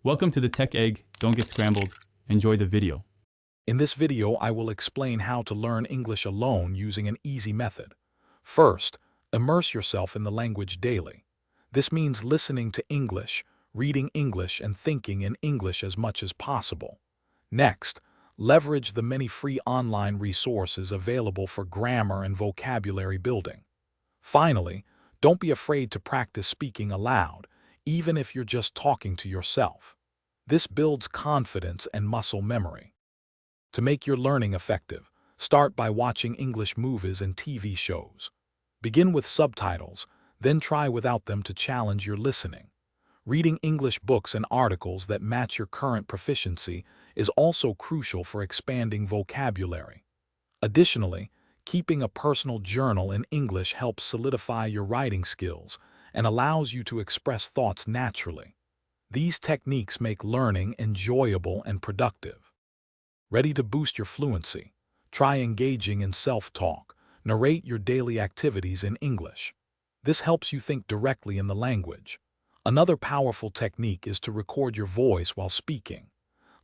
Welcome to the Tech Egg. Don't get scrambled. Enjoy the video. In this video, I will explain how to learn English alone using an easy method. First, immerse yourself in the language daily. This means listening to English, reading English, and thinking in English as much as possible. Next, leverage the many free online resources available for grammar and vocabulary building. Finally, don't be afraid to practice speaking aloud, even if you're just talking to yourself. This builds confidence and muscle memory. To make your learning effective, start by watching English movies and TV shows. Begin with subtitles, then try without them to challenge your listening. Reading English books and articles that match your current proficiency is also crucial for expanding vocabulary. Additionally, keeping a personal journal in English helps solidify your writing skills and allows you to express thoughts naturally. These techniques make learning enjoyable and productive. Ready to boost your fluency? Try engaging in self-talk. Narrate your daily activities in English. This helps you think directly in the language. Another powerful technique is to record your voice while speaking.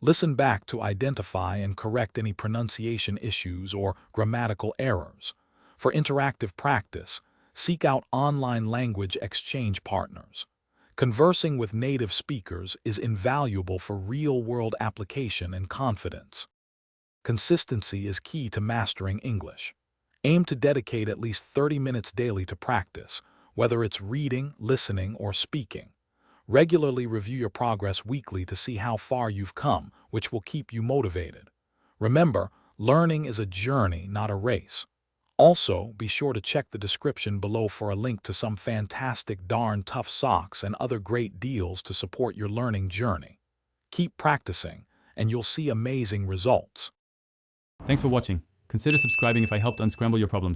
Listen back to identify and correct any pronunciation issues or grammatical errors. For interactive practice, seek out online language exchange partners. Conversing with native speakers is invaluable for real-world application and confidence. Consistency is key to mastering English. Aim to dedicate at least 30 minutes daily to practice, whether it's reading, listening, or speaking. Regularly review your progress weekly to see how far you've come, which will keep you motivated. Remember, learning is a journey, not a race. Also, be sure to check the description below for a link to some fantastic darn tough socks and other great deals to support your learning journey. Keep practicing, and you'll see amazing results. Thanks for watching. Consider subscribing if I helped unscramble your problems.